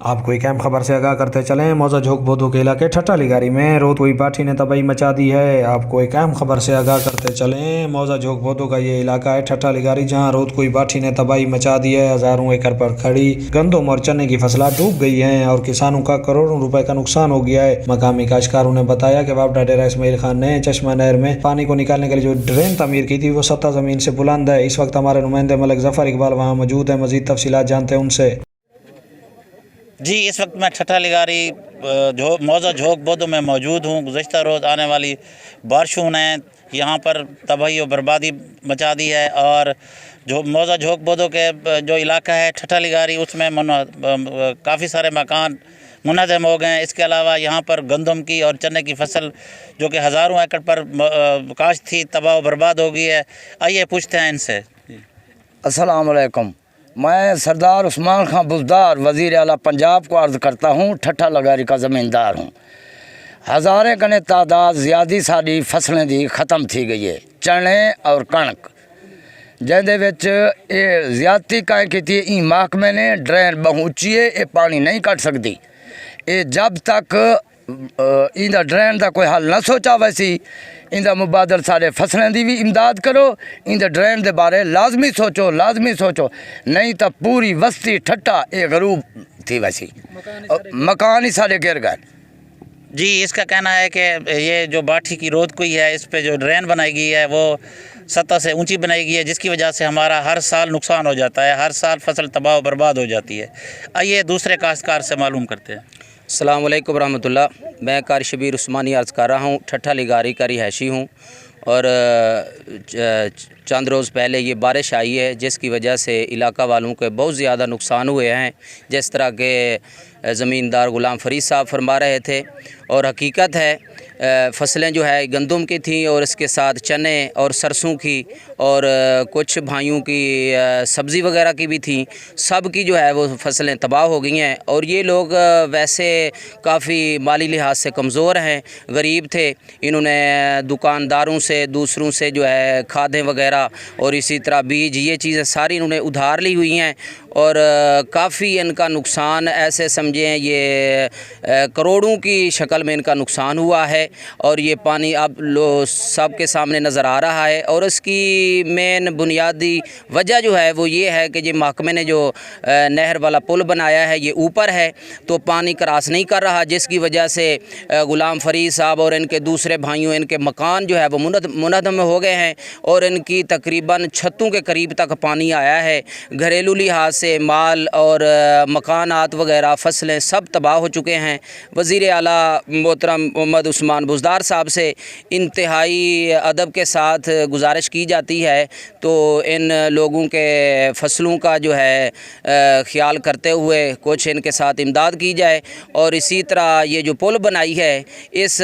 आपको एक अहम खबर से आगाह करते चलें। मौजा झोंक बोधो के इलाके ठट्टा लिगारी में रोत हुई बाठी ने तबाही मचा दी है। आपको एक अहम खबर से आगाह करते चलें। मौजा झोंक बोधो का ये इलाका है ठट्टा लिगारी, जहां रोत हुई बाठी ने तबाही मचा दी है। हजारों एकड़ पर खड़ी गंदम और चने की फसला डूब गई है और किसानों का करोड़ों रुपए का नुकसान हो गया है। मकामी काश्तकारों ने बताया कि वापडा डेरा इस्माइल खान ने चश्मा नहर में पानी को निकालने के लिए जो ड्रेन तामीर की थी वो 7 जमीन से बुलंद है। इस वक्त हमारे नुमाइंदे मलिक जफर इकबाल वहाँ मौजूद है। मजीद तफसीलात जानते हैं उनसे। जी, इस वक्त मैं ठट्टा लिगारी मौजा झोंक बोधो में मौजूद हूँ। गुज़श्ता रोज़ आने वाली बारिशों ने यहाँ पर तबाही और बर्बादी मचा दी है और जो मौजा झोंक बोधो के जो इलाका है ठट्टा लिगारी, उसमें काफ़ी सारे मकान मुनहदम हो गए हैं। इसके अलावा यहाँ पर गंदम की और चने की फसल जो कि हज़ारों एकड़ पर काश्त थी, तबाह बर्बाद हो गई है। आइए पूछते हैं इनसे। अस्सलाम वालेकुम। मैं सरदार उस्मान खां बुज़दार वज़ीर आला पंजाब को अर्ज़ करता हूँ। ठट्टा लिगारी का ज़मींदार हूँ। हज़ारे गने तादाद ज़्यादी साड़ी फसलें दी ख़त्म थी गई है, चने और कणक, जिहदे विच ये ज़्यादती काएं की थी। ई महकमे ने ड्रेन बहुची है, ये पानी नहीं कट सकती। ये जब तक इंदा ड्रेन का कोई हल न सोचा वैसी इंदा मुबादल सारे फसलें की भी इमदाद करो। इंदा ड्रेन के बारे लाजमी सोचो, नहीं तो पूरी बस्ती ठट्टा ये गरूब थी वैसी, मकान ही सारे गिर गए। जी, इसका कहना है कि ये जो बाठी की रोध कोई है, इस पे जो ड्रेन बनाई गई है वो सतह से ऊंची बनाई गई है, जिसकी वजह से हमारा हर साल नुकसान हो जाता है, हर साल फसल तबाह बर्बाद हो जाती है। आइए दूसरे काश्तकार से मालूम करते हैं। अस्सलाम वालेकुम रहमतुल्लाह। मैं कारी शबीर उस्मानी अर्ज़ कर रहा हूँ। ठट्टा लिगारी का रिहायशी हूँ और चंद रोज़ पहले ये बारिश आई है, जिसकी वजह से इलाका वालों के बहुत ज़्यादा नुकसान हुए हैं, जिस तरह के ज़मींदार ग़ुलाम फ़रीद साहब फरमा रहे थे। और हकीकत है फ़सलें जो है गंदम की थी और इसके साथ चने और सरसों की और कुछ भाइयों की सब्ज़ी वगैरह की भी थी। सब की जो है वो फसलें तबाह हो गई हैं। और ये लोग वैसे काफ़ी माली लिहाज से कमज़ोर हैं, गरीब थे। इन्होंने दुकानदारों से, दूसरों से जो है खादें वगैरह और इसी तरह बीज, ये चीज़ें सारी इन्होंने उधार ली हुई हैं और काफ़ी इनका नुकसान ऐसे समझें ये करोड़ों की शक्ल में इनका नुकसान हुआ है। और ये पानी अब सब के सामने नज़र आ रहा है। और इसकी मेन बुनियादी वजह जो है वो ये है कि ये महकमे ने जो नहर वाला पुल बनाया है ये ऊपर है, तो पानी क्रॉस नहीं कर रहा, जिसकी वजह से ग़ुलाम फ़रीद साहब और इनके दूसरे भाइयों, इनके मकान जो है वो मुनहदम हो गए हैं और इनकी तकरीबन छतों के करीब तक पानी आया है। घरेलू लिहाज से माल और मकानात वगैरह, फसलें सब तबाह हो चुके हैं। वज़ीर आला मोहतरम मोहम्मद उस्मान बुज़दार साहब से इंतहाई अदब के साथ गुजारिश की जाती है तो इन लोगों के फसलों का जो है ख्याल करते हुए कुछ इनके साथ इमदाद की जाए। और इसी तरह ये जो पुल बनाई है इस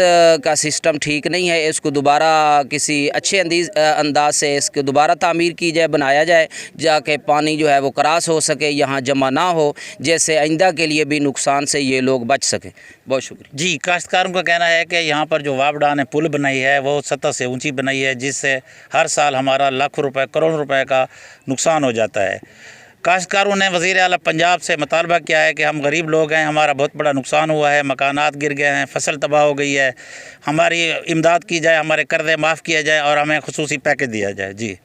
का सिस्टम ठीक नहीं है, इसको दोबारा किसी अच्छे अंदाज से इसको दोबारा तामीर की जाए, बनाया जाए, जाके पानी जो है वो क्रॉस हो सके, यहाँ जमा ना हो, जैसे आइंदा के लिए भी नुकसान से ये लोग बच सकें। बहुत शुक्रिया। जी, काश्तकारों का कहना है कि यहाँ पर जो वापडा ने पुल बनाई है वो सतह से ऊंची बनाई है, जिससे हर साल हमारा लाखों रुपए, करोड़ों रुपए का नुकसान हो जाता है। काश्तकारों ने वज़ीर आला पंजाब से मुतालबा किया है कि हम गरीब लोग हैं, हमारा बहुत बड़ा नुकसान हुआ है, मकानात गिर गए हैं, फसल तबाह हो गई है, हमारी इमदाद की जाए, हमारे कर्ज़े माफ़ किया जाए और हमें खुसूसी पैकेज दिया जाए। जी।